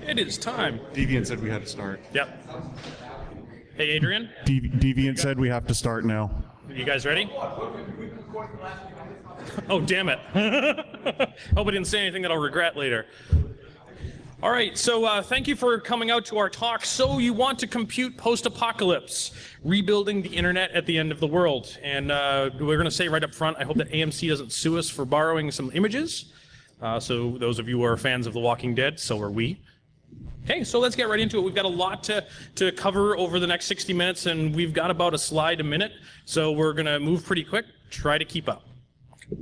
It is time. Deviant said we had to start. Yep. Hey, Adrian. Deviant said we have to start now. You guys ready? Oh, damn it. Hope I didn't say anything that I'll regret later. All right, so thank you for coming out to our talk. So you want to compute post-apocalypse, rebuilding the internet at the end of the world. And we're going to say right up front, I hope that AMC doesn't sue us for borrowing some images. So those of you who are fans of The Walking Dead, so are we. Okay, so let's get right into it. We've got a lot to cover over the next 60 minutes, and we've got about a slide a minute. So we're going to move pretty quick. Try to keep up.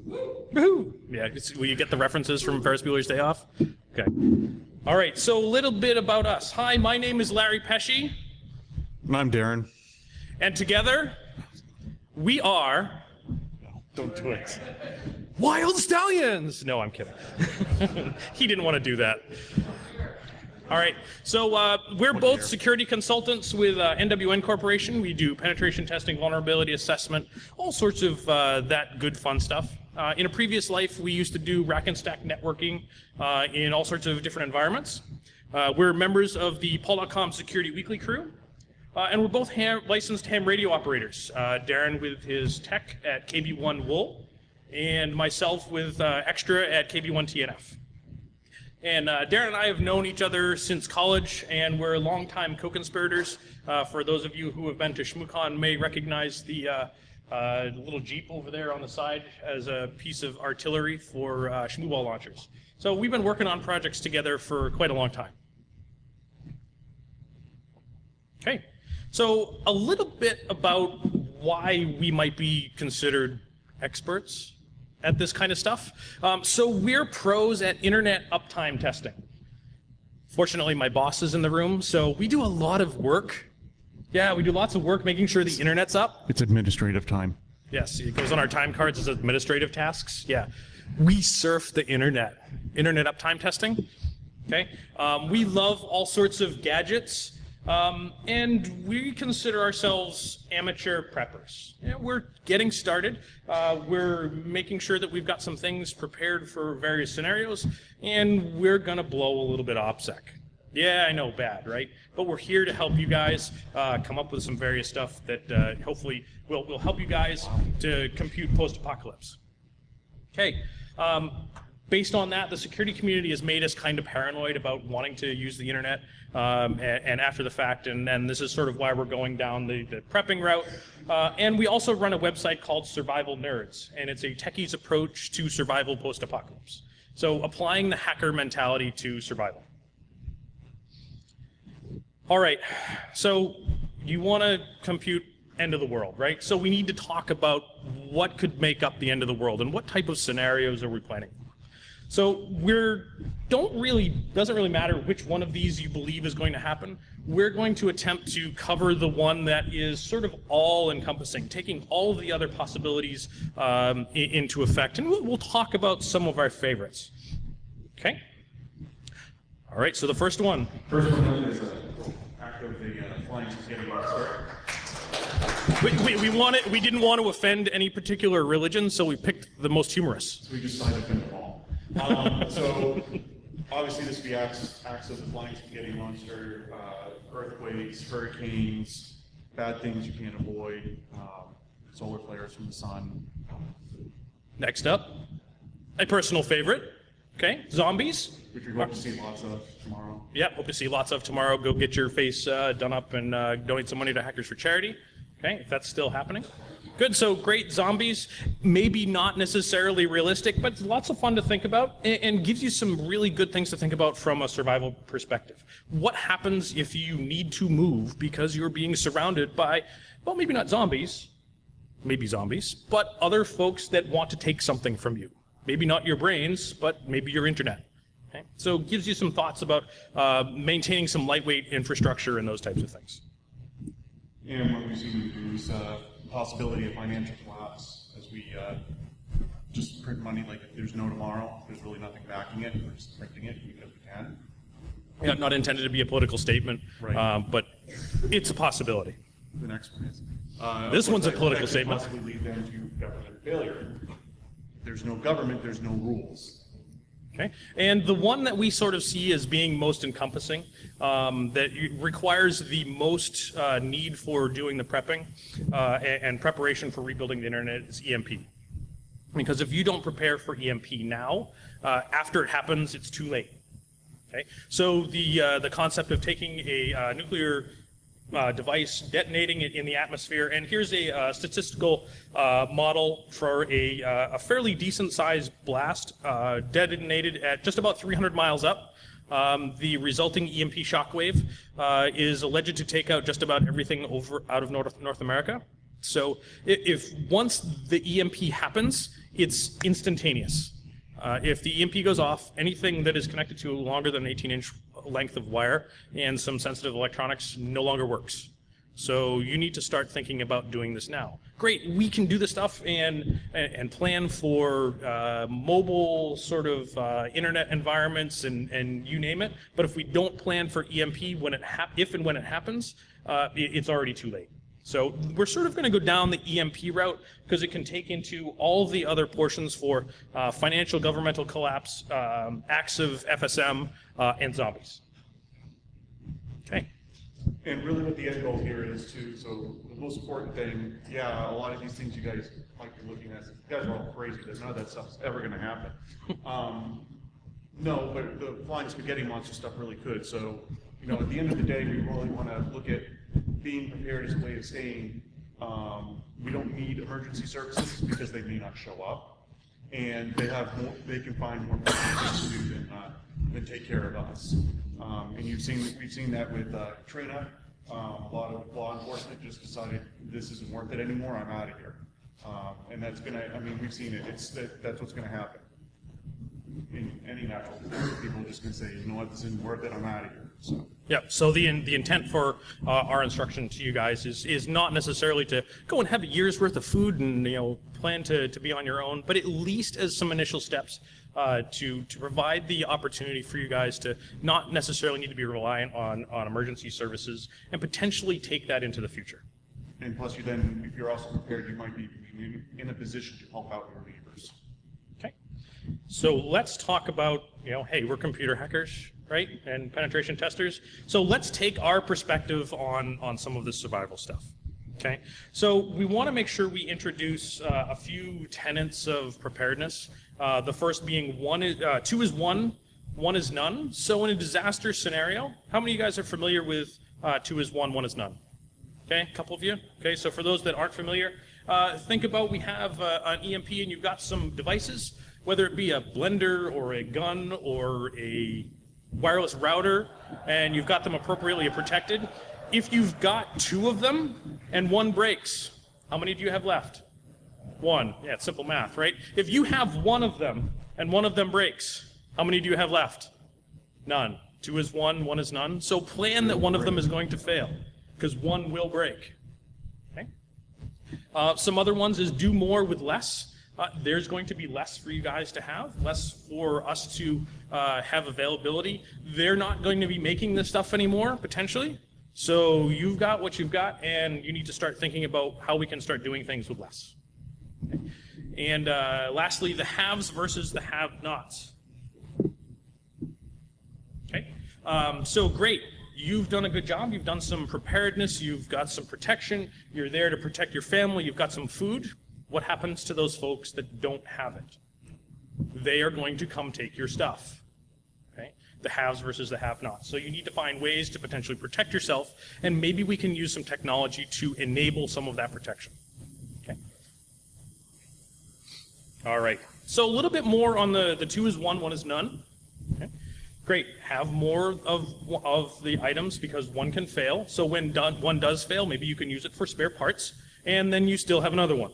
Woohoo! Yeah, will you get the references from Ferris Bueller's Day Off? Okay. All right, so a little bit about us. Hi, my name is Larry Pesce. And I'm Darren. And together, we are... No, don't do it. Wild Stallions! No, I'm kidding. He didn't want to do that. All right, so we're both security consultants with NWN Corporation. We do penetration testing, vulnerability assessment, all sorts of that good fun stuff. In a previous life, we used to do rack and stack networking in all sorts of different environments. We're members of the Pol.com Security Weekly crew, and we're both licensed ham radio operators. Darren with his tech at KB1 Wool, and myself with extra at KB1 TNF. And Darren and I have known each other since college, and we're longtime co-conspirators. For those of you who have been to ShmooCon may recognize the little Jeep over there on the side as a piece of artillery for shmooball launchers. So we've been working on projects together for quite a long time. Okay, so a little bit about why we might be considered experts at this kind of stuff. So we're pros at internet uptime testing. Fortunately, my boss is in the room, so we do a lot of work. Yeah, we do lots of work making sure the internet's up. It's administrative time. Yes, it goes on our time cards as administrative tasks. Yeah, we surf the internet uptime testing. Okay, we love all sorts of gadgets. And we consider ourselves amateur preppers. Yeah, we're getting started. We're making sure that we've got some things prepared for various scenarios, and we're going to blow a little bit of OPSEC. Yeah, I know, bad, right? But we're here to help you guys come up with some various stuff that hopefully will help you guys to compute post-apocalypse. Okay. Based on that, the security community has made us kind of paranoid about wanting to use the internet and after the fact, and this is sort of why we're going down the prepping route. And we also run a website called Survival Nerds, and it's a techie's approach to survival post-apocalypse. So applying the hacker mentality to survival. All right, so you want to compute end of the world, right? So we need to talk about what could make up the end of the world and what type of scenarios are we planning. So doesn't really matter which one of these you believe is going to happen. We're going to attempt to cover the one that is sort of all-encompassing, taking all of the other possibilities into effect, and we'll talk about some of our favorites. Okay? All right, so the first one. First one is after the flying spaghetti monster. We didn't want to offend any particular religion, so we picked the most humorous. So we just decided to pick them all. So obviously this reacts as a flying spaghetti monster, earthquakes, hurricanes, bad things you can't avoid, solar flares from the sun. Next up, a personal favorite. Okay, zombies. Which we hope to see lots of tomorrow. Yeah, hope to see lots of tomorrow. Go get your face done up and donate some money to Hackers for Charity. Okay, if that's still happening. Good, so great, zombies. Maybe not necessarily realistic, but lots of fun to think about and gives you some really good things to think about from a survival perspective. What happens if you need to move because you're being surrounded by, well, maybe not zombies, maybe zombies, but other folks that want to take something from you. Maybe not your brains, but maybe your internet. Okay? So it gives you some thoughts about maintaining some lightweight infrastructure and those types of things. And what we see is possibility of financial collapse as we just print money like if there's no tomorrow. There's really nothing backing it. We're just printing it because we can. Yeah, not intended to be a political statement, right. But it's a possibility. The next one is. This one's a political statement. Possibly lead them to government failure. If there's no government, there's no rules. Okay, and the one that we sort of see as being most encompassing, that requires the most need for doing the prepping and preparation for rebuilding the internet is EMP. Because if you don't prepare for EMP now, after it happens, it's too late. Okay, so the concept of taking a nuclear device, detonating it in the atmosphere, and here's a statistical model for a fairly decent-sized blast detonated at just about 300 miles up. The resulting EMP shockwave is alleged to take out just about everything out of North America. So if once the EMP happens, it's instantaneous. If the EMP goes off, anything that is connected to longer than an 18-inch length of wire and some sensitive electronics no longer works. So you need to start thinking about doing this now. Great, we can do this stuff and plan for mobile sort of internet environments and you name it. But if we don't plan for EMP if and when it happens, it's already too late. So we're sort of going to go down the EMP route because it can take into all the other portions for financial governmental collapse, acts of FSM, and zombies. Okay. And really what the end goal here is too, so the most important thing, yeah, a lot of these things you guys might be looking at, you guys are all crazy, that none of that stuff's ever going to happen. No, but the flying spaghetti monster stuff really could. So, you know, at the end of the day, we really want to look at being prepared as a way of saying we don't need emergency services because they may not show up, and they can find more things to do than take care of us. And we've seen that with Katrina. A lot of law enforcement just decided this isn't worth it anymore. I'm out of here, and that's we've seen it. That's what's gonna happen. In any natural disaster, people are just going to say, you know what, this isn't worth it, I'm out of here. So. Yeah, so the intent for our instruction to you guys is not necessarily to go and have a year's worth of food and plan to be on your own, but at least as some initial steps to provide the opportunity for you guys to not necessarily need to be reliant on emergency services and potentially take that into the future. And plus, if you're also prepared, you might be in a position to help out your neighbors. Okay. So let's talk about, hey, we're computer hackers, right? And penetration testers. So let's take our perspective on some of this survival stuff. Okay. So we want to make sure we introduce a few tenets of preparedness. The first being two is one is none. So in a disaster scenario, how many of you guys are familiar with two is one is none? Okay, a couple of you. Okay, so for those that aren't familiar, think about we have an EMP and you've got some devices, whether it be a blender or a gun or a wireless router, and you've got them appropriately protected. If you've got two of them and one breaks, how many do you have left? One. Yeah, it's simple math, right? If you have one of them and one of them breaks, how many do you have left? None. Two is one is none. So plan that one of them is going to fail, because one will break. Okay. Some other ones is do more with less. There's going to be less for you guys to have, less for us to have availability. They're not going to be making this stuff anymore, potentially. So you've got what you've got, and you need to start thinking about how we can start doing things with less. Okay. And lastly, the haves versus the have-nots. Okay. So great. You've done a good job. You've done some preparedness. You've got some protection. You're there to protect your family. You've got some food. What happens to those folks that don't have it? They are going to come take your stuff. Okay? The haves versus the have-nots. So you need to find ways to potentially protect yourself, and maybe we can use some technology to enable some of that protection. Okay? All right. So a little bit more on the two is one is none. Okay? Great. Have more of the items because one can fail. So when one does fail, maybe you can use it for spare parts, and then you still have another one.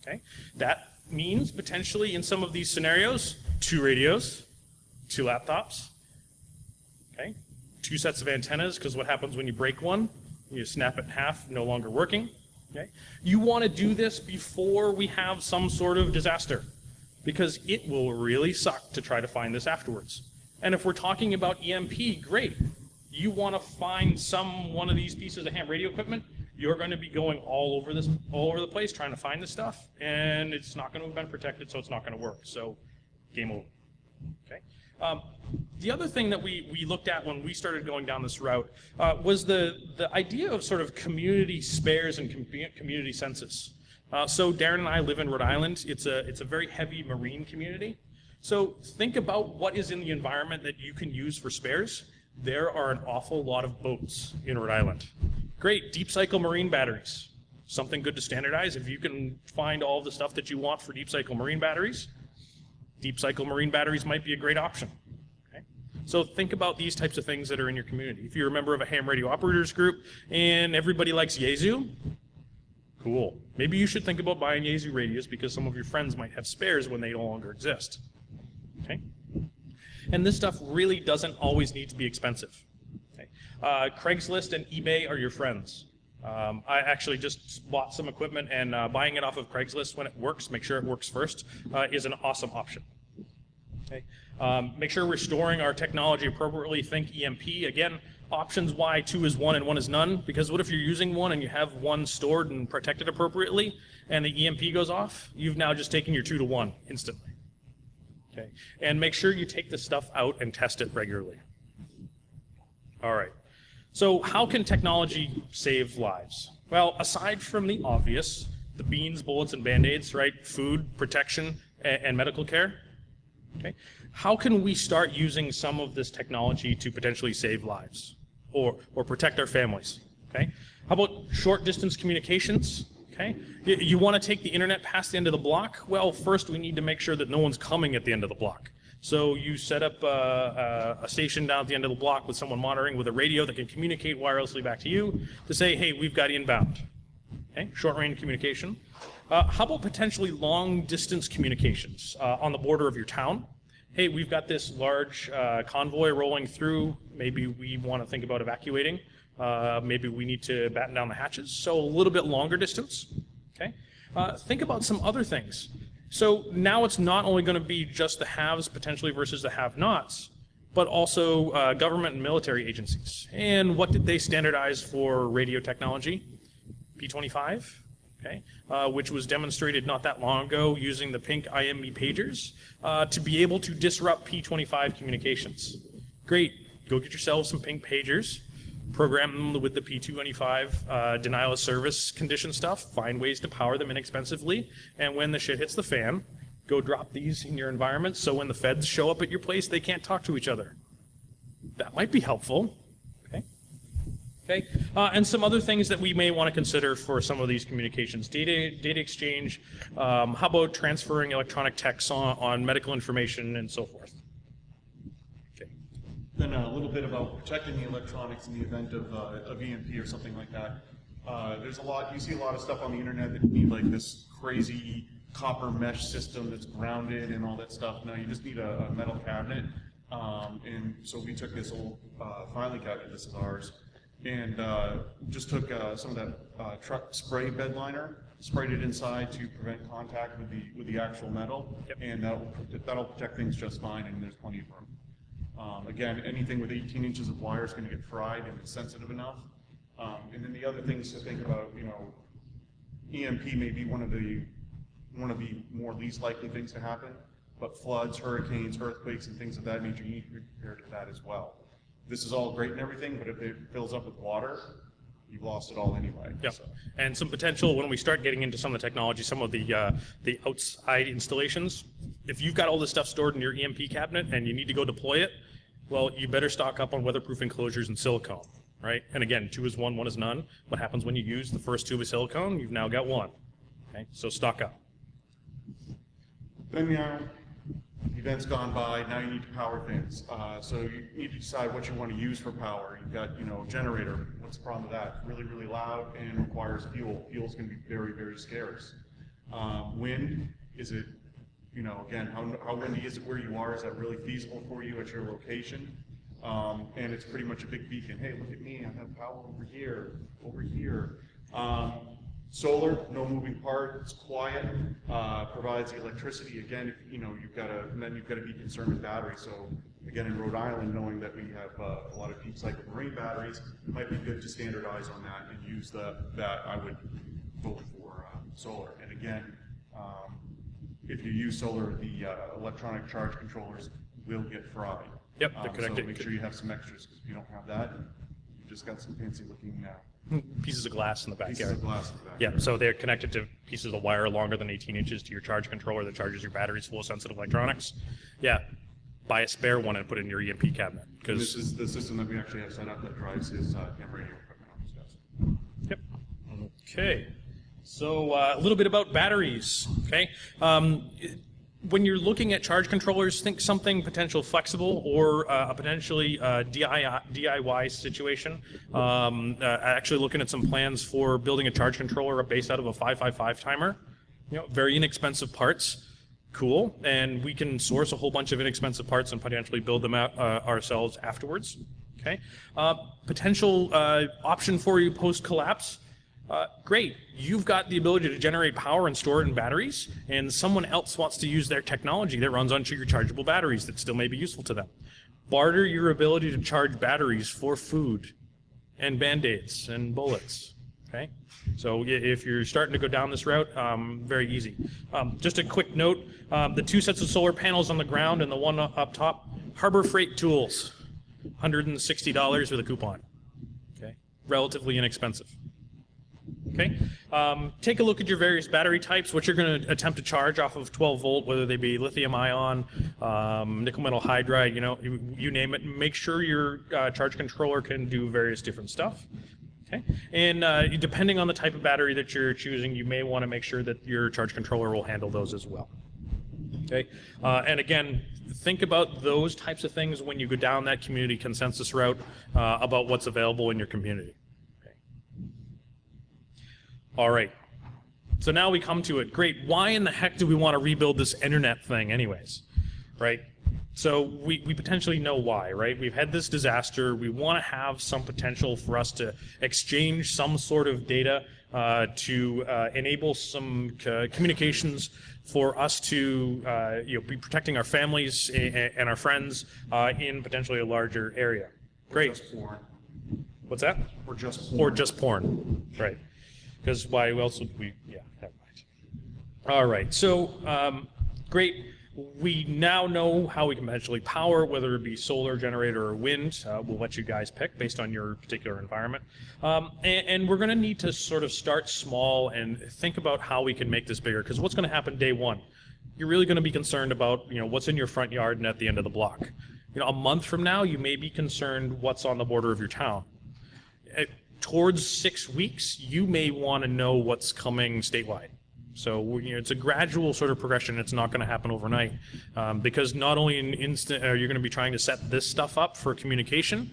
Okay? That means potentially in some of these scenarios, 2 radios, 2 laptops, okay? 2 sets of antennas, because what happens when you break one? You snap it in half, no longer working. Okay? You want to do this before we have some sort of disaster, because it will really suck to try to find this afterwards. And if we're talking about EMP, great. You want to find one of these pieces of ham radio equipment, you're going to be going all over the place trying to find this stuff, and it's not going to have been protected, so it's not going to work. So, game over. Okay. The other thing that we looked at when we started going down this route was the idea of sort of community spares and community census. So Darren and I live in Rhode Island. It's a very heavy marine community. So think about what is in the environment that you can use for spares. There are an awful lot of boats in Rhode Island. Great, deep cycle marine batteries. Something good to standardize. If you can find all the stuff that you want for deep cycle marine batteries might be a great option. Okay? So think about these types of things that are in your community. If you're a member of a ham radio operators group and everybody likes Yaesu, cool. Maybe you should think about buying Yaesu radios because some of your friends might have spares when they no longer exist. Okay? And this stuff really doesn't always need to be expensive. Okay? Craigslist and eBay are your friends. I actually just bought some equipment, and buying it off of Craigslist when it works, make sure it works first, is an awesome option. Okay? Make sure we're storing our technology appropriately. Think EMP. Again, options why 2 is 1 and 1 is none, because what if you're using one and you have one stored and protected appropriately, and the EMP goes off? You've now just taken your 2 to 1 instantly. Okay? And make sure you take this stuff out and test it regularly. All right. So how can technology save lives? Well, aside from the obvious, the beans, bullets, and Band-Aids, right? Food, protection, and medical care. Okay. How can we start using some of this technology to potentially save lives or protect our families? Okay. How about short distance communications? Okay. You want to take the internet past the end of the block? Well, first we need to make sure that no one's coming at the end of the block. So you set up a station down at the end of the block with someone monitoring with a radio that can communicate wirelessly back to you to say, hey, we've got inbound. Okay, short range communication. How about potentially long distance communications on the border of your town? Hey, we've got this large convoy rolling through. Maybe we want to think about evacuating. Maybe we need to batten down the hatches. So a little bit longer distance. Okay. Think about some other things. So now it's not only going to be just the haves potentially versus the have-nots, but also government and military agencies. And what did they standardize for radio technology? P25, okay, which was demonstrated not that long ago using the pink IMB pagers to be able to disrupt P25 communications. Great, go get yourselves some pink pagers, program them with the P225 denial of service condition stuff, find ways to power them inexpensively, and when the shit hits the fan, go drop these in your environment so when the feds show up at your place, they can't talk to each other. That might be helpful. Okay, and some other things that we may want to consider for some of these communications. Data exchange, how about transferring electronic texts on medical information and so forth. Then a little bit about protecting the electronics in the event of EMP or something like that. There's you see a lot of stuff on the internet that need like this crazy copper mesh system that's grounded and all that stuff. No, you just need a metal cabinet. And so we took this old filing cabinet, this is ours, and just took some of that truck spray bed liner, sprayed it inside to prevent contact with the actual metal, yep. And that'll protect things just fine, and there's plenty of room. Again, anything with 18 inches of wire is going to get fried if it's sensitive enough. And then the other things to think about, EMP may be one of the more least likely things to happen, but floods, hurricanes, earthquakes, and things of that nature, you need to be prepared for that as well. This is all great and everything, but if it fills up with water, you've lost it all anyway. Yeah, so. And some potential when we start getting into some of the technology, some of the outside installations. If you've got all this stuff stored in your EMP cabinet and you need to go deploy it, well, you better stock up on weatherproof enclosures and silicone, right? And again, 2 is 1, 1 is none. What happens when you use the first tube of silicone? You've now got 1. Okay, so stock up. Then events gone by, now you need to power things. So you need to decide what you want to use for power. You've got, a generator. What's the problem with that? Really, really loud and requires fuel. Fuel's going to be very, very scarce. Wind, is it, again, how windy is it where you are? Is that really feasible for you at your location? And it's pretty much a big beacon. Hey, look at me, I have power over here, over here. Solar, no moving part, it's quiet, provides the electricity. Again, you've got to be concerned with batteries. So again, in Rhode Island, knowing that we have a lot of deep cycle marine batteries, it might be good to standardize on that and use that. I would vote for solar. And again, if you use solar, the electronic charge controllers will get fried. Yep, they're connected. So make sure you have some extras, because if you don't have that, you've just got some fancy looking pieces of glass in the pieces backyard. of glass in the back. Yeah, so they're connected to pieces of wire longer than 18 inches to your charge controller that charges your batteries full of sensitive electronics. Yeah, buy a spare one and put it in your EMP cabinet. And this is the system that we actually have set up that drives his ham radio equipment on his desk. Yep. Okay. So a little bit about batteries. Okay. When you're looking at charge controllers, think something potential flexible or a potentially DIY situation. Actually looking at some plans for building a charge controller based out of a 555 timer. You know, very inexpensive parts. Cool. And we can source a whole bunch of inexpensive parts and potentially build them out ourselves afterwards. Okay. Potential option for you post-collapse. Great, you've got the ability to generate power and store it in batteries, and someone else wants to use their technology that runs on your chargeable batteries that still may be useful to them. Barter your ability to charge batteries for food and Band-Aids and bullets, okay? So if you're starting to go down this route, very easy. Just a quick note, the 2 sets of solar panels on the ground and the one up top, Harbor Freight Tools, $160 with a coupon, okay? Relatively inexpensive. Okay, take a look at your various battery types, what you're going to attempt to charge off of 12 volt, whether they be lithium ion, nickel metal hydride, you know, you name it. Make sure your charge controller can do various different stuff. Okay, and depending on the type of battery that you're choosing, you may want to make sure that your charge controller will handle those as well. Okay, and again, think about those types of things when you go down that community consensus route about what's available in your community. All right, so now we come to it. Great, why in the heck do we want to rebuild this internet thing anyways, right? So we potentially know why, right? We've had this disaster. We want to have some potential for us to exchange some sort of data to enable some communications for us to be protecting our families and our friends in potentially a larger area. Great. Or just porn. What's that? Or just porn. Or just porn, right. Because why else would we, yeah, never mind. All right, so great. We now know how we can potentially power, whether it be solar generator or wind. We'll let you guys pick based on your particular environment. And we're gonna need to sort of start small and think about how we can make this bigger, because what's gonna happen day one? You're really gonna be concerned about, you know, what's in your front yard and at the end of the block. You know, a month from now, you may be concerned what's on the border of your town. Towards 6 weeks, you may want to know what's coming statewide. So you know, it's a gradual sort of progression. It's not going to happen overnight, because not only in instant are you going to be trying to set this stuff up for communication,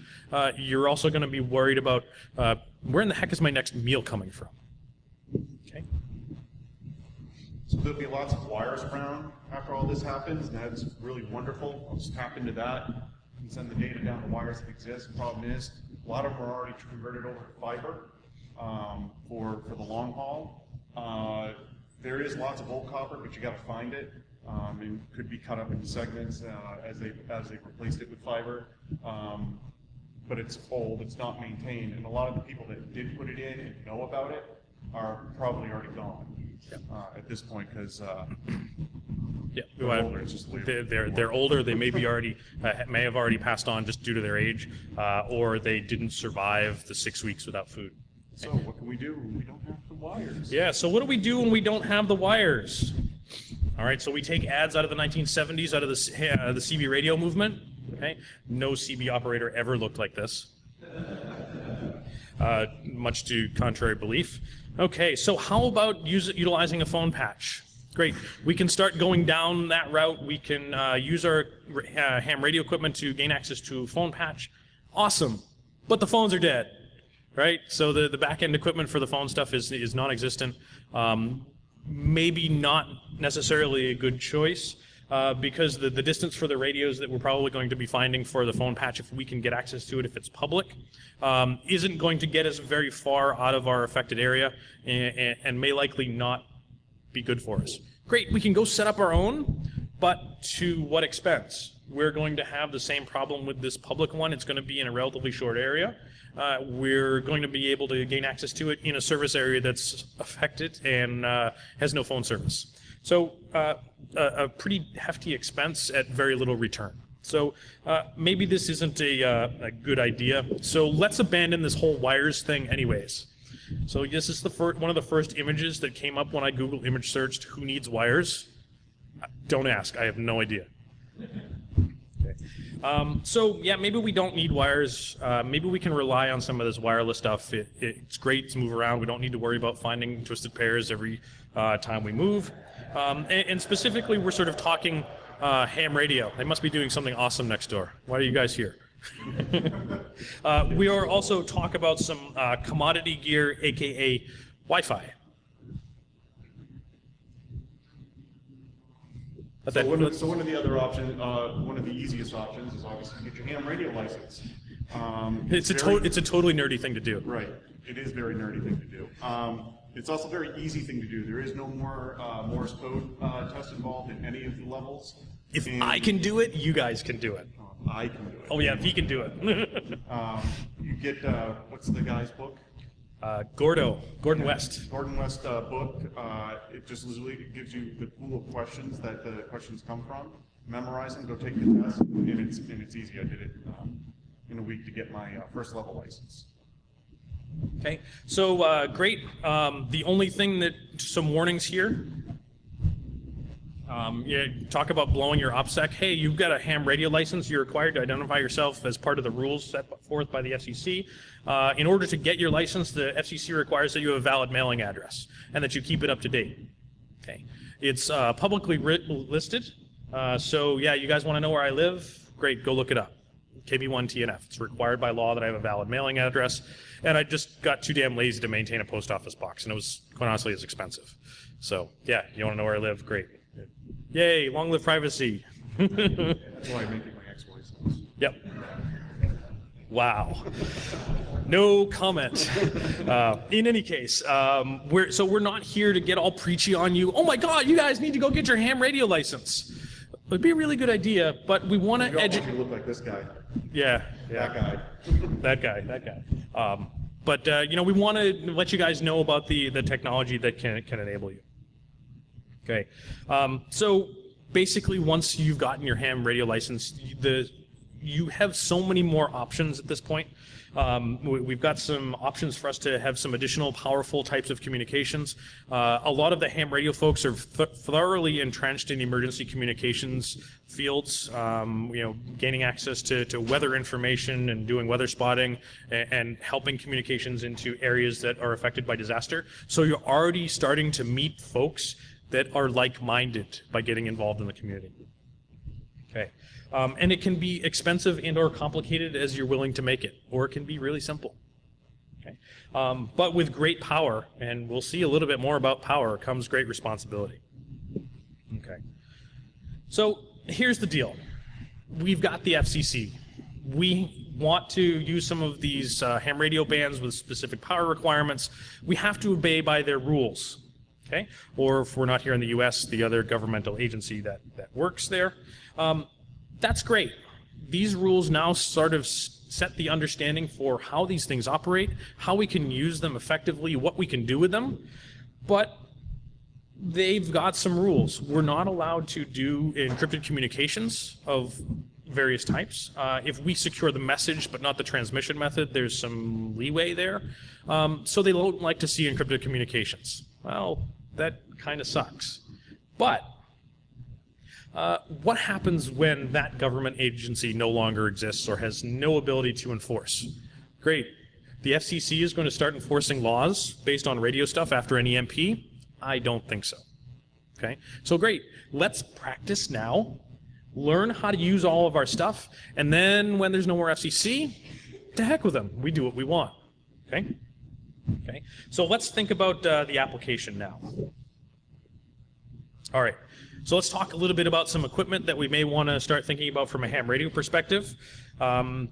you're also going to be worried about where in the heck is my next meal coming from. Okay. So there'll be lots of wires around after all this happens, and that's really wonderful. I'll just tap into that and send the data down to wires that exist. The problem is, a lot of them are already converted over to fiber for the long haul. There is lots of old copper, but you got to find it. It could be cut up into segments as they replaced it with fiber. But it's old, it's not maintained, and a lot of the people that did put it in and know about it are probably already gone at this point, because yeah, they're older. It's just they're older. They may be already may have already passed on just due to their age, or they didn't survive the 6 weeks without food. So what can we do when we don't have the wires? Yeah. So what do we do when we don't have the wires? All right. So we take ads out of the 1970s, out of the CB radio movement. Okay. No CB operator ever looked like this. Much to contrary belief. Okay. So how about utilizing a phone patch? Great. We can start going down that route. We can use our ham radio equipment to gain access to a phone patch. Awesome. But the phones are dead, right? So the back-end equipment for the phone stuff is non-existent. Maybe not necessarily a good choice because the distance for the radios that we're probably going to be finding for the phone patch, if we can get access to it, if it's public, isn't going to get us very far out of our affected area and may likely not be good for us. Great, we can go set up our own, but to what expense? We're going to have the same problem with this public one. It's going to be in a relatively short area. We're going to be able to gain access to it in a service area that's affected and has no phone service. So a pretty hefty expense at very little return. So maybe this isn't a good idea. So let's abandon this whole wires thing anyways. So this is one of the first images that came up when I Google image searched who needs wires. Don't ask, I have no idea. Okay. So yeah, maybe we don't need wires. Maybe we can rely on some of this wireless stuff. It's great to move around. We don't need to worry about finding twisted pairs every time we move. And specifically, we're sort of talking ham radio. They must be doing something awesome next door. Why are you guys here? We are also talk about some commodity gear, aka Wi-Fi. So one of the other options, one of the easiest options, is obviously get your ham radio license. It's a totally nerdy thing to do. Right. It is a very nerdy thing to do. It's also a very easy thing to do. There is no more Morse code test involved in any of the levels. If I can do it, you guys can do it. I can do it. Oh yeah, if he can do it. You get, what's the guy's book? Gordon West. Gordon West book. It just literally gives you the pool of questions that the questions come from. Memorize them, go take the test, and it's easy. I did it in a week to get my first level license. Okay, so great. The only thing that, some warnings here. Yeah, talk about blowing your OPSEC. Hey, you've got a ham radio license. You're required to identify yourself as part of the rules set forth by the FCC. In order to get your license, the FCC requires that you have a valid mailing address and that you keep it up to date. Okay, it's publicly listed. So yeah, you guys want to know where I live? Great, go look it up. KB1TNF. It's required by law that I have a valid mailing address, and I just got too damn lazy to maintain a post office box, and it was quite honestly as expensive. So yeah, you want to know where I live? Great. Yay, long live privacy. That's why I'm making my ex-license. Yep. Wow. No comment. In any case, we're not here to get all preachy on you. Oh my God, you guys need to go get your ham radio license. It would be a really good idea, but we want to educate. You look like this guy. Yeah. That guy. that guy. But you know, we want to let you guys know about the technology that can enable you. Okay. So basically, once you've gotten your ham radio license, you have so many more options at this point. We've got some options for us to have some additional powerful types of communications. A lot of the ham radio folks are thoroughly entrenched in emergency communications fields, you know, gaining access to weather information and doing weather spotting and helping communications into areas that are affected by disaster. So you're already starting to meet folks that are like-minded by getting involved in the community. Okay. And it can be expensive and or complicated as you're willing to make it, or it can be really simple. Okay. But with great power, and we'll see a little bit more about power, comes great responsibility. Okay. So here's the deal. We've got the FCC. We want to use some of these ham radio bands with specific power requirements. We have to obey by their rules. Okay. Or if we're not here in the US, the other governmental agency that works there. That's great. These rules now sort of set the understanding for how these things operate, how we can use them effectively, what we can do with them, but they've got some rules. We're not allowed to do encrypted communications of various types. If we secure the message but not the transmission method, there's some leeway there. So they don't like to see encrypted communications. Well, that kind of sucks. But what happens when that government agency no longer exists or has no ability to enforce? Great. The FCC is going to start enforcing laws based on radio stuff after an EMP? I don't think so. Okay? So great. Let's practice now, learn how to use all of our stuff, and then when there's no more FCC, to heck with them. We do what we want. Okay? Okay. So let's think about the application now. All right. So let's talk a little bit about some equipment that we may want to start thinking about from a ham radio perspective.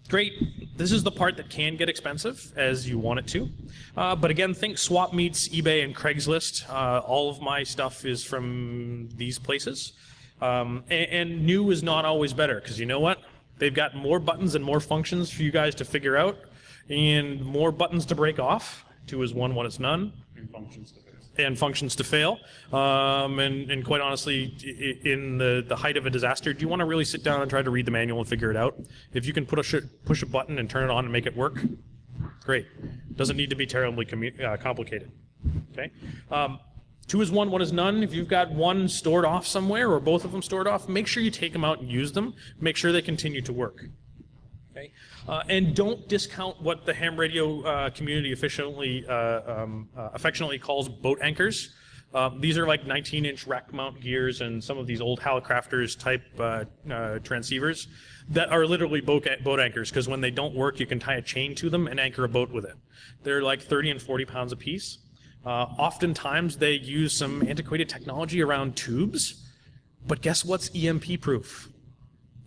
Great. This is the part that can get expensive as you want it to. But again, think swap meets, eBay, and Craigslist. All of my stuff is from these places. And new is not always better, because you know what? They've got more buttons and more functions for you guys to figure out, and more buttons to break off. 2 is 1, 1 is none. And functions to fix. and functions to fail. And quite honestly, in the height of a disaster, do you want to really sit down and try to read the manual and figure it out? If you can push a button and turn it on and make it work, great. Doesn't need to be terribly complicated. Okay. 2 is 1, 1 is none. If you've got one stored off somewhere or both of them stored off, make sure you take them out and use them. Make sure they continue to work. Okay? And don't discount what the ham radio community affectionately calls boat anchors. These are like 19-inch rack mount gears and some of these old Hallicrafters type transceivers that are literally boat anchors, because when they don't work, you can tie a chain to them and anchor a boat with it. They're like 30 and 40 pounds a piece. Oftentimes they use some antiquated technology around tubes, but guess what's EMP proof?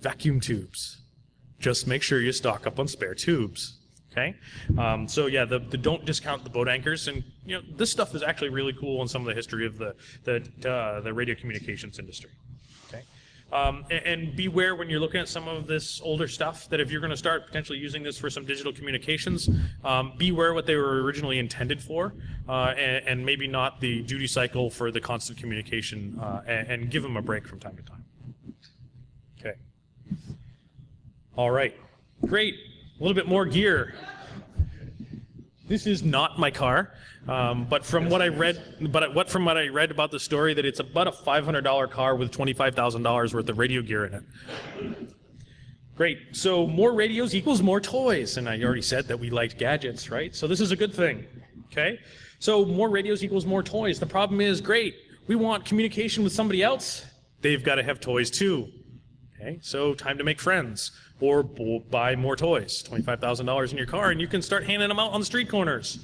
Vacuum tubes. Just make sure you stock up on spare tubes. Okay, so yeah, don't discount the boat anchors, and this stuff is actually really cool in some of the history of the radio communications industry. Okay, and beware when you're looking at some of this older stuff that if you're going to start potentially using this for some digital communications, beware what they were originally intended for, and maybe not the duty cycle for the constant communication, and give them a break from time to time. Okay. All right, great. A little bit more gear. This is not my car, but from what I read, about the story, that it's about a $500 car with $25,000 worth of radio gear in it. Great. So more radios equals more toys, and I already said that we liked gadgets, right? So this is a good thing. Okay. So more radios equals more toys. The problem is, great. We want communication with somebody else. They've got to have toys too. Okay. So time to make friends. Or buy more toys, $25,000 in your car, and you can start handing them out on the street corners.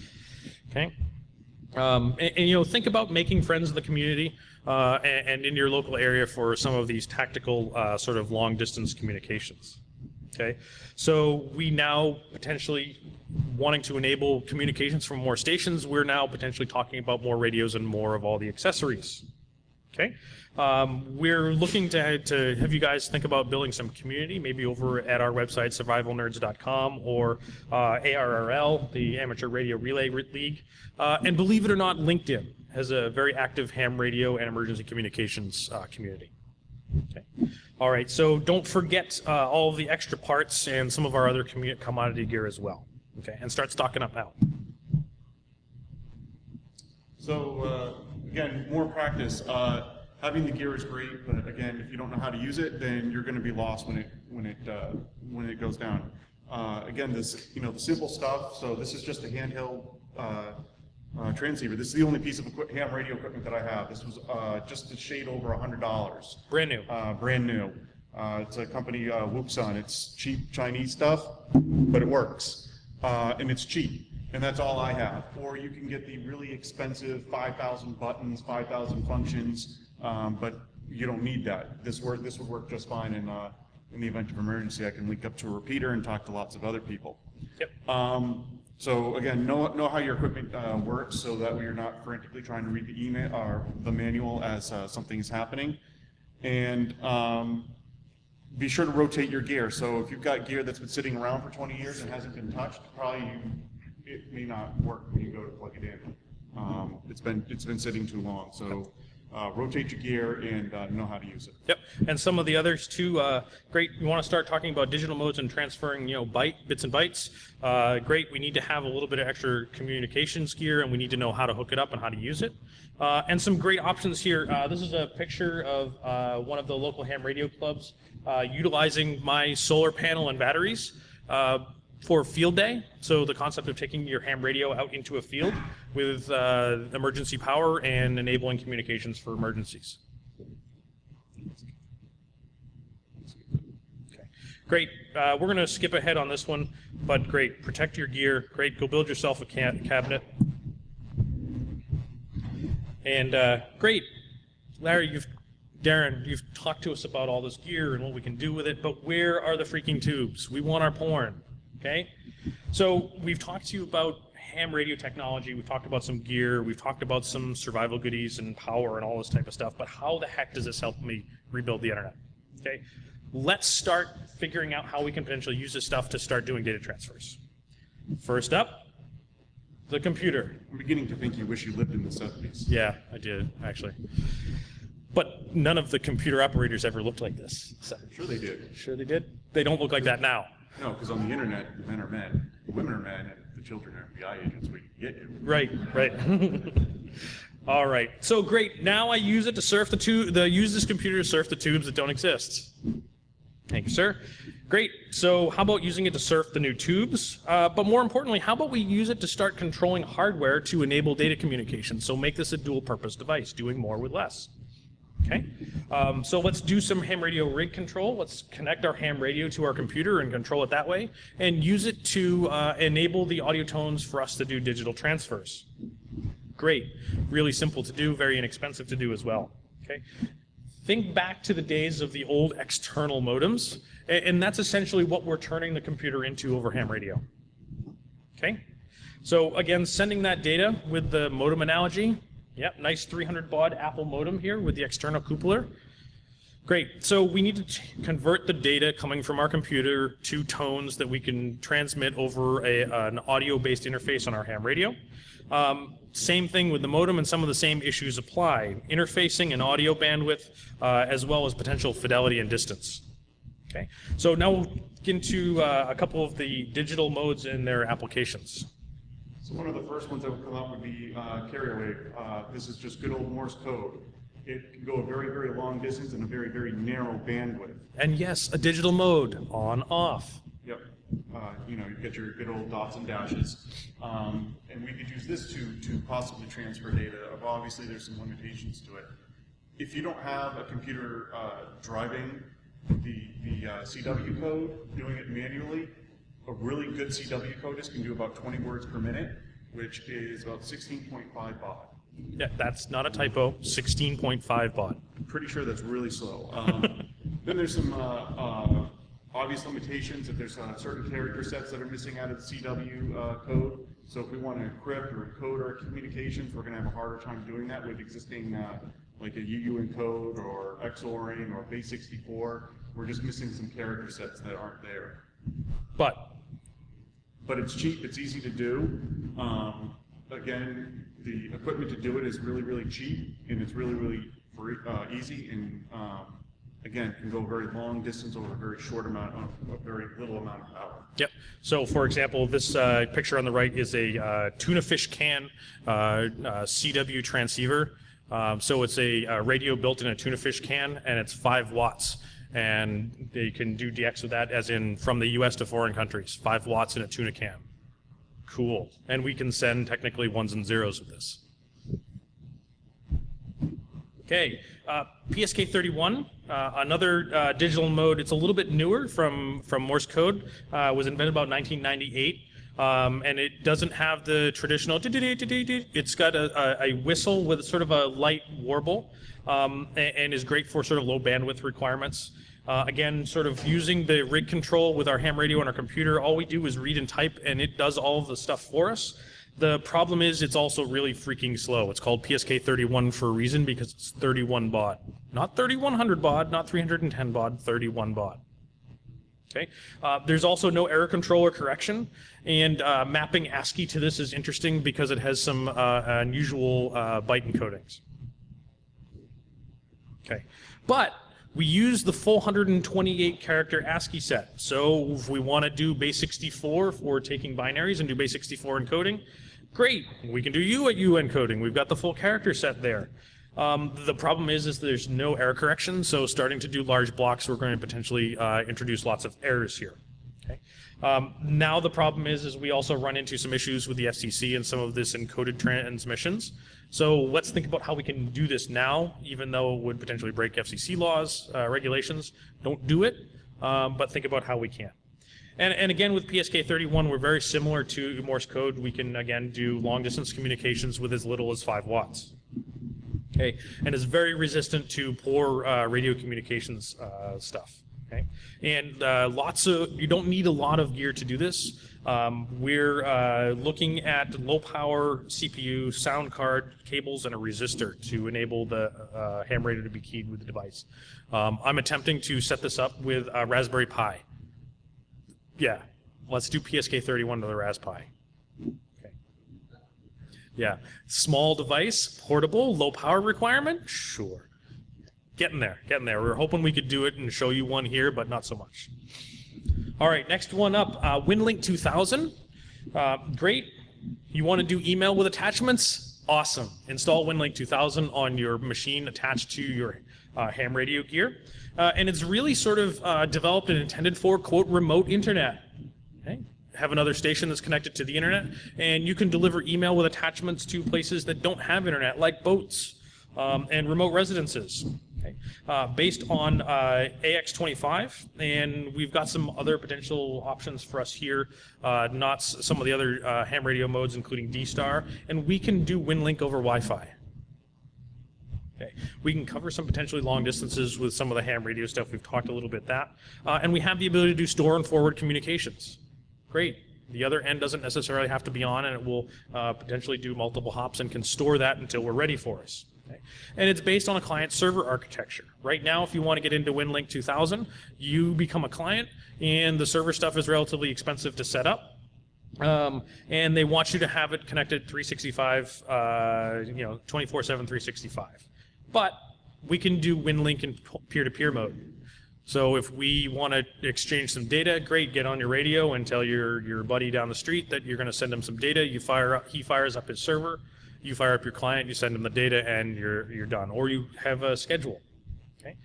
Okay, and think about making friends in the community and in your local area for some of these tactical sort of long distance communications. Okay, so we now potentially wanting to enable communications from more stations. We're now potentially talking about more radios and more of all the accessories. Okay. We're looking to have you guys think about building some community, maybe over at our website, survivalnerds.com, or ARRL, the Amateur Radio Relay League. And believe it or not, LinkedIn has a very active ham radio and emergency communications community. Okay. All right, so don't forget all of the extra parts and some of our other commodity gear as well. Okay, and start stocking up now. So again, more practice. Having the gear is great, but again, if you don't know how to use it, then you're going to be lost when it goes down. Again, the simple stuff. So this is just a handheld transceiver. This is the only piece of ham radio equipment that I have. This was just a shade over $100. Brand new. Brand new. It's a company, Whoopsun. It's cheap Chinese stuff, but it works, and it's cheap. And that's all I have. Or you can get the really expensive 5,000 buttons, 5,000 functions, but you don't need that. This would work just fine in the event of emergency. I can link up to a repeater and talk to lots of other people. Yep. So again, know how your equipment works, so that way you're not frantically trying to read the email or the manual as something is happening. And be sure to rotate your gear. So if you've got gear that's been sitting around for 20 years and hasn't been touched, it may not work when you go to plug it in. It's been sitting too long. So rotate your gear and know how to use it. Yep, and some of the others too. Great. You want to start talking about digital modes and transferring, bits and bytes. Great. We need to have a little bit of extra communications gear, and we need to know how to hook it up and how to use it. And some great options here. This is a picture of one of the local ham radio clubs utilizing my solar panel and batteries for field day. So the concept of taking your ham radio out into a field with emergency power and enabling communications for emergencies. Okay, great. We're going to skip ahead on this one, but great. Protect your gear. Great. Go build yourself a cabinet. And great. Larry, Darren, you've talked to us about all this gear and what we can do with it, but where are the freaking tubes? We want our porn. Okay, so we've talked to you about ham radio technology, we've talked about some gear, we've talked about some survival goodies and power and all this type of stuff, but how the heck does this help me rebuild the internet? Okay, let's start figuring out how we can potentially use this stuff to start doing data transfers. First up, The computer. I'm beginning to think you wish you lived in the 70s. Yeah, I did, actually. But none of the computer operators ever looked like this. So. Sure they did. Sure they did? They don't look like that now. No, because on the internet, the men are men, the women are men, and the children are FBI agents. We can get you. Right, right. All right. So great. Now I use it to surf use this computer to surf the tubes that don't exist. Thank you, sir. Great. So how about using it to surf the new tubes? But more importantly, how about we use it to start controlling hardware to enable data communication? So make this a dual-purpose device, doing more with less. Okay. So let's do some ham radio rig control. Let's connect our ham radio to our computer and control it that way, and use it to enable the audio tones for us to do digital transfers. Great. Really simple to do, very inexpensive to do as well. Okay. Think back to the days of the old external modems, and that's essentially what we're turning the computer into over ham radio. Okay? So again, sending that data with the modem analogy. Yep, nice 300 baud Apple modem here with the external coupler. Great. So we need to convert the data coming from our computer to tones that we can transmit over an audio-based interface on our ham radio. Same thing with the modem, and some of the same issues apply. Interfacing and audio bandwidth, as well as potential fidelity and distance. Okay, so now we'll get into a couple of the digital modes and their applications. So one of the first ones that would come up would be carrier wave. This is just good old Morse code. It can go a very, very long distance and a very, very narrow bandwidth. And yes, a digital mode, on, off. Yep. You know, you get your good old dots and dashes. And we could use this to possibly transfer data. Obviously, there's some limitations to it. If you don't have a computer driving the CW code, doing it manually, a really good CW codist can do about 20 words per minute, which is about 16.5 baud. Yeah, that's not a typo, 16.5 baud. I'm pretty sure that's really slow. Then there's some obvious limitations. If there's certain character sets that are missing out of the CW code, so if we want to encrypt or encode our communications, we're going to have a harder time doing that with existing like a UU encode or XORing or base64. We're just missing some character sets that aren't there. But it's cheap, it's easy to do. Again, the equipment to do it is really, really cheap, and it's really, really free, easy, and again, can go a very long distance over a very short amount of a very little amount of power. Yep. So, for example, this picture on the right is a tuna fish can CW transceiver. So it's a radio built in a tuna fish can, and it's 5 watts. And they can do DX with that, as in from the US to foreign countries. 5 watts in a tuna can. Cool. And we can send technically 1s and 0s with this. Okay, PSK31, another digital mode. It's a little bit newer from Morse code. Was invented about 1998. And it doesn't have the traditional. It's got a whistle with sort of a light warble, and is great for sort of low bandwidth requirements. Again, sort of using the rig control with our ham radio on our computer, all we do is read and type, and it does all of the stuff for us. The problem is it's also really freaking slow. It's called PSK31 for a reason, because it's 31 baud. Not 3100 baud, not 310 baud, 31 baud. Okay. There's also no error control or correction, and mapping ASCII to this is interesting because it has some unusual byte encodings. Okay, but we use the full 128 character ASCII set. So if we want to do base 64 for taking binaries and do base 64 encoding, great. We can do U encoding. We've got the full character set there. The problem is there's no error correction, so starting to do large blocks, we're going to potentially introduce lots of errors here. Okay. Now the problem is we also run into some issues with the FCC and some of this encoded transmissions. So let's think about how we can do this now, even though it would potentially break FCC laws, regulations. Don't do it, but think about how we can. And again, with PSK31, we're very similar to Morse code. We can, again, do long-distance communications with as little as 5 watts. Okay, and is very resistant to poor radio communications stuff. Okay, and you don't need a lot of gear to do this. We're looking at low power CPU, sound card, cables, and a resistor to enable the ham radio to be keyed with the device. I'm attempting to set this up with a Raspberry Pi. Yeah, let's do PSK31 to the Raspberry Pi. Okay. Yeah. Small device, portable, low power requirement? Sure. Getting there, getting there. We were hoping we could do it and show you one here, but not so much. All right, next one up, WinLink 2000. Great. You want to do email with attachments? Awesome. Install WinLink 2000 on your machine attached to your ham radio gear. And it's really sort of developed and intended for, quote, remote internet. Okay? Have another station that's connected to the internet, and you can deliver email with attachments to places that don't have internet, like boats and remote residences. Okay. Based on AX25, and we've got some other potential options for us here, not some of the other ham radio modes, including D-Star, and we can do WinLink over Wi-Fi. Okay. We can cover some potentially long distances with some of the ham radio stuff. We've talked a little bit that, and we have the ability to do store and forward communications. Great. The other end doesn't necessarily have to be on, and it will potentially do multiple hops and can store that until we're ready for us. Okay. And it's based on a client-server architecture. Right now, if you want to get into WinLink 2000, you become a client, and the server stuff is relatively expensive to set up. And they want you to have it connected 365, 24/7, 365. But we can do WinLink in peer-to-peer mode. So if we want to exchange some data, great, get on your radio and tell your buddy down the street that you're going to send him some data. He fires up his server. You fire up your client, you send them the data, and you're done. Or you have a schedule. Okay.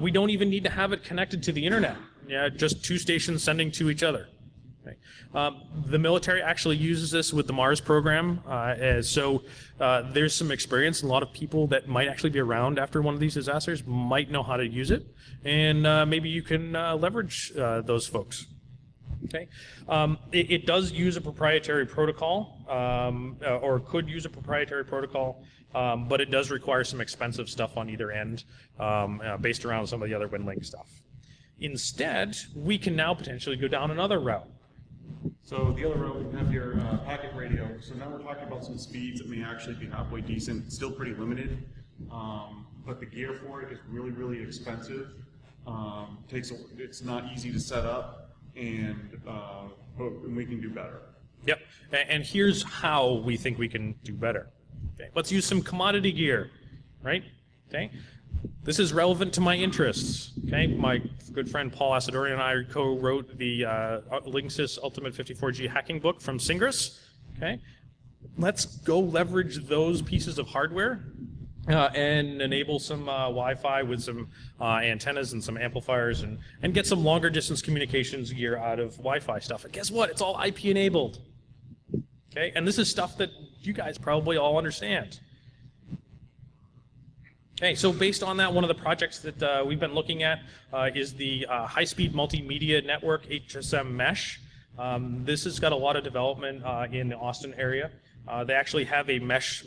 We don't even need to have it connected to the internet. Yeah, just two stations sending to each other. Okay. The military actually uses this with the Mars program, so there's some experience, and a lot of people that might actually be around after one of these disasters might know how to use it, and maybe you can leverage those folks. Okay, it does use a proprietary protocol, or could use a proprietary protocol, but it does require some expensive stuff on either end, based around some of the other WinLink stuff. Instead, we can now potentially go down another route. So the other route, we have your packet radio. So now we're talking about some speeds that may actually be halfway decent, still pretty limited, but the gear for it is really, really expensive. It's not easy to set up. And we can do better. Yep, and here's how we think we can do better. Okay. Let's use some commodity gear, right? Okay, this is relevant to my interests. Okay, my good friend Paul Asadorian and I co-wrote the Linksys Ultimate 54G hacking book from Singris. Okay, let's go leverage those pieces of hardware and enable some Wi-Fi with some antennas and some amplifiers, and get some longer distance communications gear out of Wi-Fi stuff. And guess what? It's all IP enabled. Okay, and this is stuff that you guys probably all understand. Okay, so based on that, one of the projects that we've been looking at is the high-speed multimedia network HSM mesh. This has got a lot of development in the Austin area. They actually have a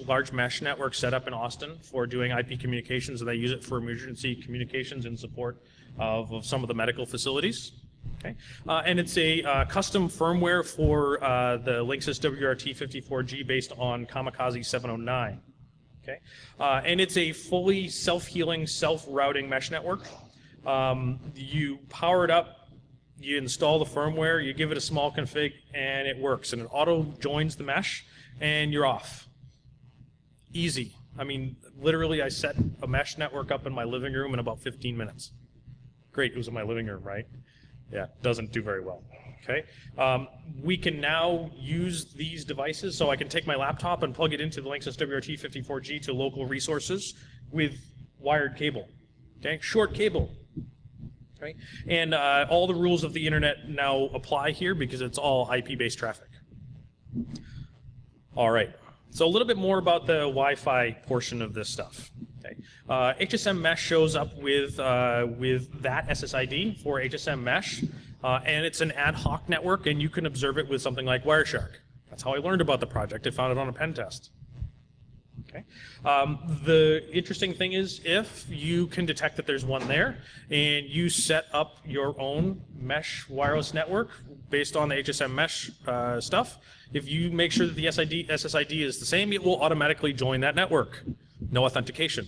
large mesh network set up in Austin for doing IP communications, and they use it for emergency communications in support of some of the medical facilities. Okay, and it's a custom firmware for the Linksys WRT54G based on Kamikaze 709. Okay, and it's a fully self-healing, self-routing mesh network. You power it up, you install the firmware, you give it a small config, and it works, and it auto joins the mesh. And you're off. Easy. I mean, literally, I set a mesh network up in my living room in about 15 minutes. Great, it was in my living room, right? Yeah, doesn't do very well. Okay. We can now use these devices, so I can take my laptop and plug it into the Linksys WRT54G to local resources with wired cable. Okay, short cable. Okay, and all the rules of the internet now apply here because it's all IP-based traffic. All right, so a little bit more about the Wi-Fi portion of this stuff. Okay. HSM Mesh shows up with that SSID for HSM Mesh, and it's an ad hoc network, and you can observe it with something like Wireshark. That's how I learned about the project. I found it on a pen test. Okay. The interesting thing is, if you can detect that there's one there, and you set up your own mesh wireless network based on the HSM Mesh stuff, if you make sure that the SSID is the same, it will automatically join that network. No authentication.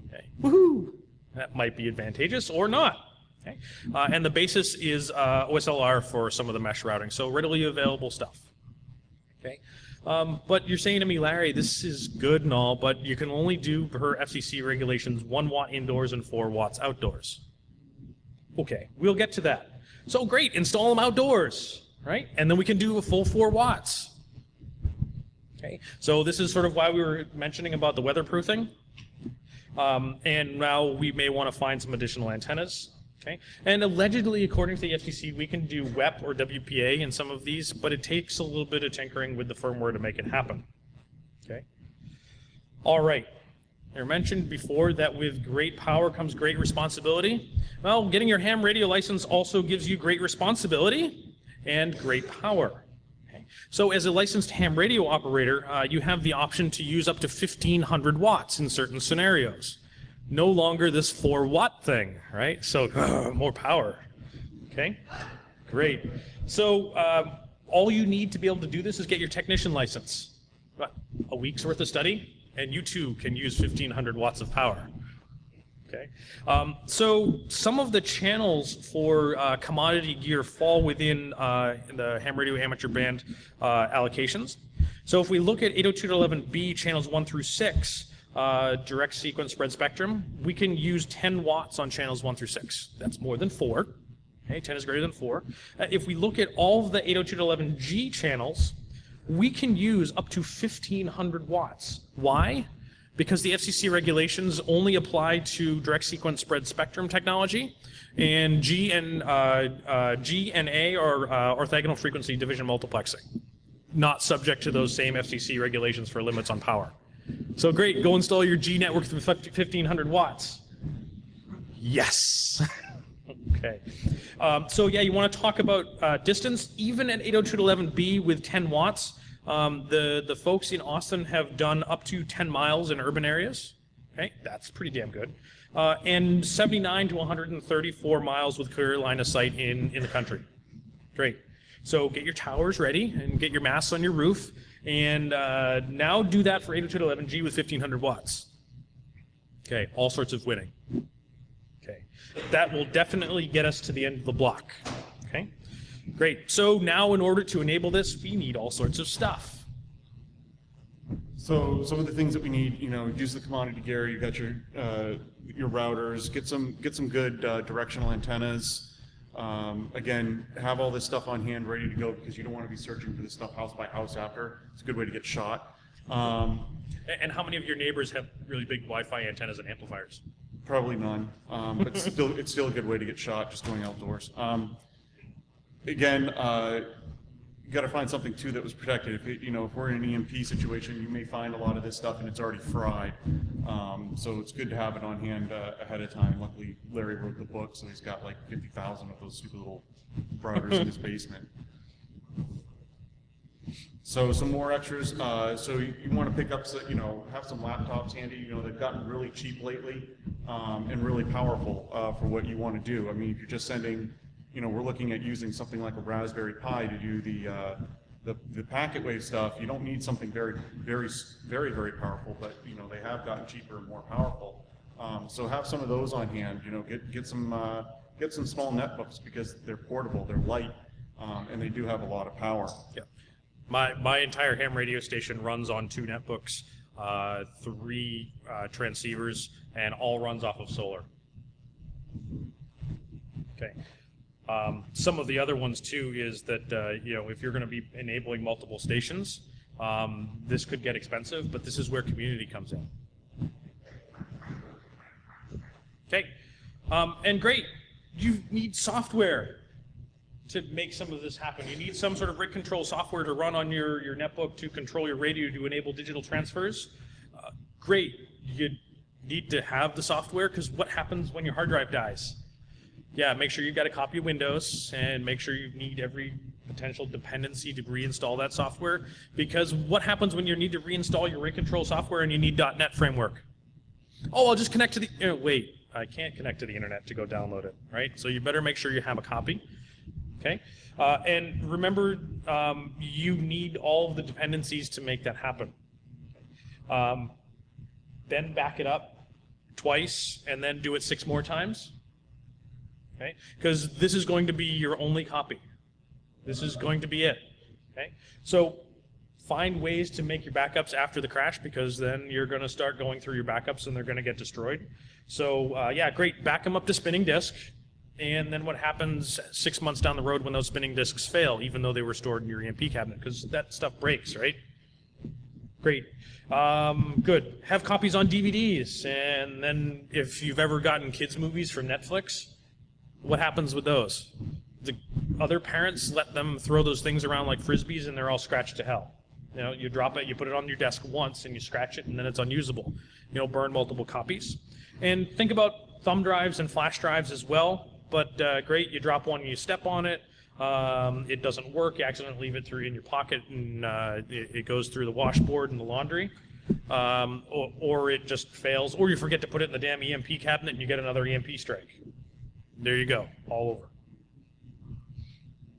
Okay. Woohoo! That might be advantageous or not. Okay. And the basis is OSLR for some of the mesh routing, so readily available stuff. Okay. But you're saying to me, Larry, this is good and all, but you can only do, per FCC regulations, 1 watt indoors and 4 watts outdoors. Okay, we'll get to that. So great, install them outdoors, right? And then we can do a full 4 watts. Okay, so this is sort of why we were mentioning about the weatherproofing. And now we may want to find some additional antennas. Okay, and allegedly, according to the FCC, we can do WEP or WPA in some of these, but it takes a little bit of tinkering with the firmware to make it happen. Okay. All right. I mentioned before that with great power comes great responsibility. Well, getting your ham radio license also gives you great responsibility and great power. Okay. So as a licensed ham radio operator, you have the option to use up to 1,500 watts in certain scenarios. No longer this 4 watt thing, right? So more power. Okay, great. So all you need to be able to do this is get your technician license. What, a week's worth of study, and you too can use 1,500 watts of power. Okay, so some of the channels for commodity gear fall within the ham radio amateur band allocations. So if we look at 802.11b channels 1 through 6, direct sequence spread spectrum, we can use 10 watts on channels 1 through 6. That's more than 4. Okay, 10 is greater than 4. If we look at all of the 802.11g channels, we can use up to 1,500 watts. Why? Because the FCC regulations only apply to direct sequence spread spectrum technology, and G and A are orthogonal frequency division multiplexing, not subject to those same FCC regulations for limits on power. So great, go install your G network with 1,500 watts. Yes. Okay. So yeah, you want to talk about distance. Even at 802.11b with 10 watts, the folks in Austin have done up to 10 miles in urban areas. Okay, that's pretty damn good. And 79 to 134 miles with clear line of sight in the country. Great. So get your towers ready and get your masts on your roof. And now do that for 802.11g with 1,500 watts. Okay, all sorts of winning. Okay, that will definitely get us to the end of the block. Okay, great. So now in order to enable this, we need all sorts of stuff. So some of the things that we need, use the commodity gear. You got your routers. Get some good directional antennas. Again, have all this stuff on hand ready to go because you don't want to be searching for this stuff house by house after. It's a good way to get shot. And how many of your neighbors have really big Wi-Fi antennas and amplifiers? Probably none, but it's still a good way to get shot just going outdoors. Again, you got to find something too that was protected. If we're in an EMP situation, you may find a lot of this stuff and it's already fried. So it's good to have it on hand ahead of time. Luckily, Larry wrote the book, so he's got like 50,000 of those stupid little routers in his basement. So some more extras. So you want to pick up, have some laptops handy. They've gotten really cheap lately and really powerful for what you want to do. I mean, if you're just sending, we're looking at using something like a Raspberry Pi to do the packet wave stuff. You don't need something very, very, very, very powerful, but they have gotten cheaper and more powerful. So have some of those on hand. Get some small netbooks because they're portable, they're light, and they do have a lot of power. Yeah. My entire ham radio station runs on 2 netbooks, 3 transceivers, and all runs off of solar. Okay. Some of the other ones too is that if you're going to be enabling multiple stations, this could get expensive, but this is where community comes in. Okay, and great, you need software to make some of this happen. You need some sort of rig control software to run on your netbook to control your radio to enable digital transfers. Great, you need to have the software because what happens when your hard drive dies? Yeah, make sure you've got a copy of Windows and make sure you need every potential dependency to reinstall that software, because what happens when you need to reinstall your rig control software and you need .NET framework? Oh, I'll just connect to the, wait, I can't connect to the internet to go download it, right? So you better make sure you have a copy, okay? And remember, you need all of the dependencies to make that happen. Then back it up twice and then do it 6 more times. Okay, because this is going to be your only copy. This is going to be it. Okay, so find ways to make your backups after the crash, because then you're going to start going through your backups and they're going to get destroyed. So yeah, great, back them up to spinning disk. And then what happens 6 months down the road when those spinning disks fail, even though they were stored in your EMP cabinet, because that stuff breaks, right? Great. Good. Have copies on DVDs. And then if you've ever gotten kids' movies from Netflix, what happens with those? The other parents let them throw those things around like frisbees, and they're all scratched to hell. You know, you drop it, you put it on your desk once, and you scratch it, and then it's unusable. You know, burn multiple copies. And think about thumb drives and flash drives as well. But great, you drop one, you step on it, it doesn't work, you accidentally leave it in your pocket, and it goes through the washboard and the laundry, or it just fails, or you forget to put it in the damn EMP cabinet and you get another EMP strike. There you go, all over.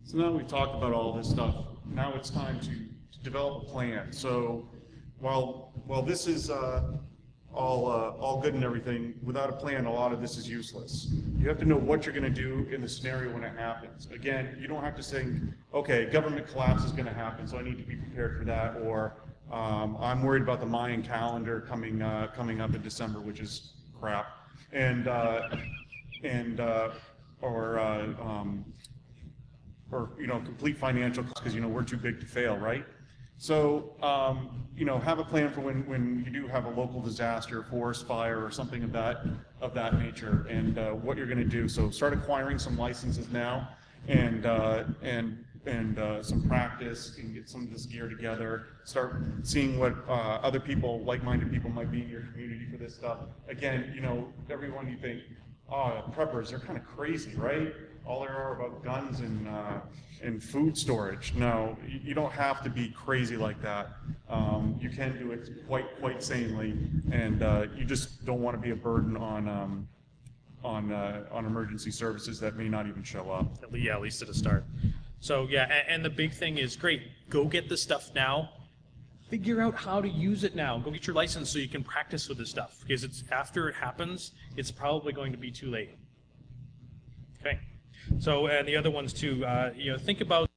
So now we've talked about all this stuff, now it's time to develop a plan. So while this is all good and everything, without a plan, a lot of this is useless. You have to know what you're going to do in the scenario when it happens. Again, you don't have to think, okay, government collapse is going to happen, so I need to be prepared for that, or I'm worried about the Mayan calendar coming up in December, which is crap, or you know, complete financial costs because, you know, we're too big to fail, right? So, you know, have a plan for when you do have a local disaster, forest fire, or something of that nature, and what you're going to do. So, start acquiring some licenses now, and some practice, and get some of this gear together. Start seeing what other people, like-minded people, might be in your community for this stuff. Again, you know, everyone, you think, oh, preppers, they're kind of crazy, right? All there are about guns and food storage. No, you don't have to be crazy like that. You can do it quite sanely, and you just don't want to be a burden on emergency services that may not even show up. Yeah, at least at the start. So yeah, and the big thing is, great, go get the stuff now. Figure out how to use it now. Go get your license so you can practice with this stuff, because it's after it happens, it's probably going to be too late. Okay. So, and the other ones too, you know, think about